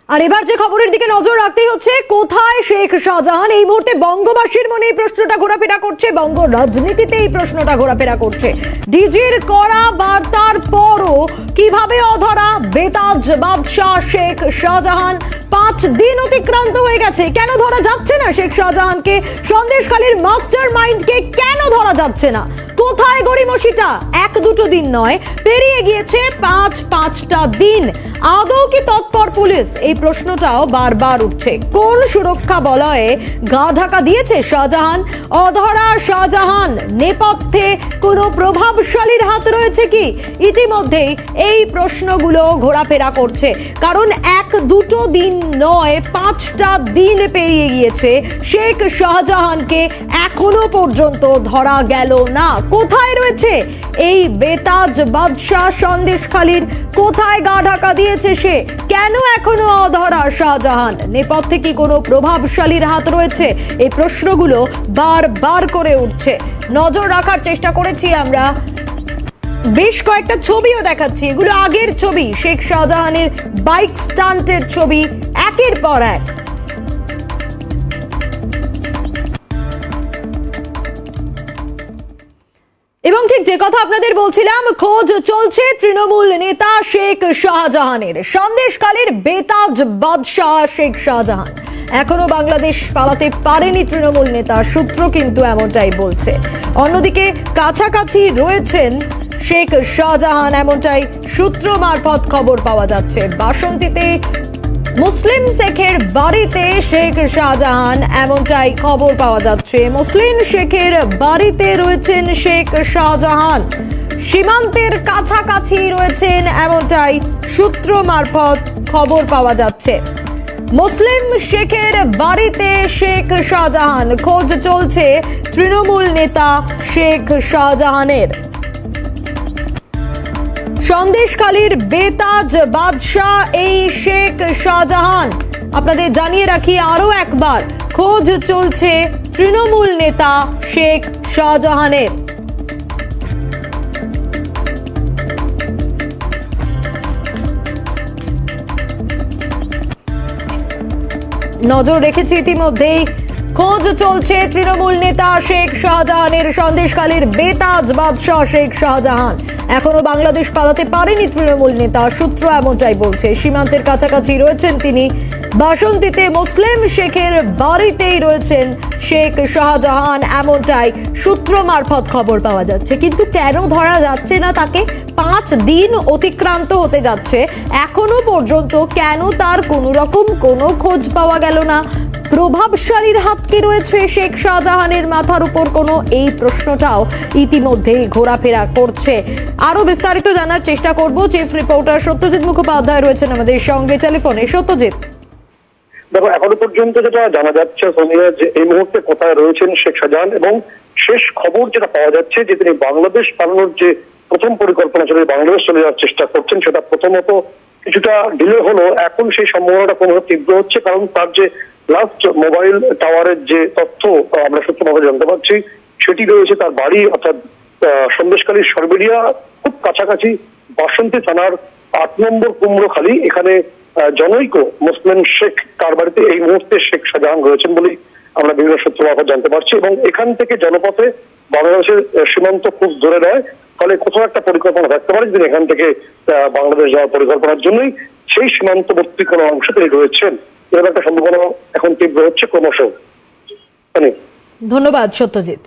আর এবার যে খবরের দিকে নজর রাখতেই হচ্ছে, কোথায় শেখ শাহজাহান? এই মুহূর্তে বঙ্গবাসীর মনে এই প্রশ্নটা ঘোরাফেরা করছে, বঙ্গ রাজনীতিতে এই প্রশ্নটা ঘোরাফেরা করছে। ডিজির কড়া বার্তার পরও কিভাবে অধরা বেতাজ বাদশাহ শেখ শাহজাহান? 5 দিন অতিক্রান্ত হয়ে গেছে, কেন ধরা যাচ্ছে না শেখ শাহজাহানকে? সন্দেশখালীর মাস্টার মাইন্ডকে কেন ধরা যাচ্ছে না? কোথায় গড়িমসিটা? 1-2 দিন নয়, পেরিয়ে গিয়েছে 5-5টা দিন। আদৌ কি তৎপর পুলিশ? এই প্রশ্নটাও বারবার উঠছে। কোন সুরক্ষা বলয়ে গা ঢাকা দিয়েছে শাহজাহান? অধরা শাহজাহান নেপথ্যে কোনো প্রভাবশালীর হাত রয়েছে কি? ইতিমধ্যেই এই প্রশ্নগুলো ঘোরাফেরা করছে, কারণ 1-2 দিন নয়, 5টা দিন পেরিয়ে গিয়েছে। শেখ শাহজাহানকে এখনো পর্যন্ত ধরা গেল না। কোথায় রয়েছে এই বেতাজ বাদশাহ সন্দেশখালীর? কোথায় গা ঢাকা দিয়েছে সে? কেন এখনো অধরা শাহজাহান? নেপথ্যে কি কোনো প্রভাবশালীর হাত রয়েছে? এই প্রশ্নগুলো বারবার করে উঠছে। নজর রাখার চেষ্টা করেছি আমরা, বেশ কয়েকটা ছবিও দেখাচ্ছি। এগুলো আগের ছবি, শেখ শাহজাহানের বাইক স্টান্টের ছবি, একের পর এক। এবং ঠিক যে কথা আপনাদের বলছিলাম, খোঁজ চলছে তৃণমূল নেতা শেখ শাহজাহানের। সন্দেশখালীর বেতাজ বাদশাহ শেখ শাহজাহান এখনো বাংলাদেশ পালাতে পারেনি তৃণমূল নেতা, সূত্র কিন্তু এমনটাই বলছে। অন্যদিকে কাছাকাছি রয়েছেন শেখ শাহজাহান, এমনটাই সূত্র মারফত খবর পাওয়া যাচ্ছে। বাসন্তীতে মুসলিম শেখের বাড়িতে শেখ শাহজাহান, এমনটাই খবর পাওয়া যাচ্ছে। মুসলিম শেখের বাড়িতে রয়েছেন শেখ শাহজাহান, সীমান্তের কাছাকাছি রয়েছেন, এমনটাই সূত্র মারফত খবর পাওয়া যাচ্ছে। মুসলিম শেখের বাড়িতে শেখ শাহজাহান, খোঁজ চলছে তৃণমূল নেতা শেখ শাহজাহানের। সন্দেশখালীর বেতাজ বাদশাহ এই শেখ শাহজাহান। আপনাদের জানিয়ে রাখি আরো একবার, খোঁজ চলছে তৃণমূল নেতা শেখ শাহজাহানের। নজর রেখেছি ইতিমধ্যেই, খোঁজ চলছে তৃণমূল নেতা শেখ শাহজাহানের। সন্দেশখালীর বেতাজ বাদশাহ শেখ শাহজাহান এখনো বাংলাদেশ পালাতে পারেনি তৃণমূল নেতা, সূত্র এমনটাই বলছে। সীমান্তের কাছাকাছি রয়েছেন তিনি। বাসন্তীতে মুসলিম শেখের বাড়িতেই রয়েছেন শেখ শাহজাহান, এমনটাই সূত্র মারফত খবর পাওয়া যাচ্ছে। কিন্তু কেন ধরা যাচ্ছে না তাকে? 5 দিন অতিক্রান্ত হতে যাচ্ছে, এখনো পর্যন্ত কেন তার কোনো রকম কোনো খোঁজ পাওয়া গেল না? প্রভাবশালীর হাত কি রয়েছে শেখ শাহজাহানের মাথার উপর কোনো? এই প্রশ্নটাও ইতিমধ্যেই ঘোরাফেরা করছে। আরো বিস্তারিত জানার চেষ্টা করব। চিফ রিপোর্টার সত্যজিৎ মুখোপাধ্যায় রয়েছেন আমাদের সঙ্গে টেলিফোনে। সত্যজিৎ, দেখো, এখনো পর্যন্ত যেটা জানা যাচ্ছে সোনিয়া, যে এই মুহূর্তে কোথায় রয়েছেন শেখ শাহজাহান, এবং শেষ খবর যেটা পাওয়া যাচ্ছে যে তিনি বাংলাদেশ পালানোর যে প্রথম পরিকল্পনা ছিল, বাংলাদেশ চলে যাওয়ার চেষ্টা করছেন, সেটা প্রথমত কিছুটা ডিলে হলো। এখন সেই সম্ভাবনাটা ক্রমশ তীব্র হচ্ছে, কারণ তার যে লাস্ট মোবাইল টাওয়ারের যে তথ্য আমরা সত্যভাবে জানতে পারছি, সেটি রয়েছে তার বাড়ি, অর্থাৎ সন্দেশখালীর সরবেরিয়া খুব কাছাকাছি বাসন্তী থানার 8 নম্বর কুমড়োখালী। এখানে জনৈক মুসলিম শেখ, তার বাড়িতে এই মুহূর্তে শেখ শাহজাহান রয়েছেন বলেই আমরা বিভিন্ন সূত্র মারফত জানতে পারছি। এবং এখান থেকে জনপথে বাংলাদেশের সীমান্ত খুব দূরে নয়, ফলে কোথাও একটা পরিকল্পনা থাকতে পারে যিনি এখান থেকে বাংলাদেশ যাওয়ার পরিকল্পনার জন্যই সেই সীমান্তবর্তী কোনো অংশে তিনি রয়েছেন। এর একটা সম্ভাবনা এখন তীব্র হচ্ছে ক্রমশ। ধন্যবাদ সত্যজিৎ।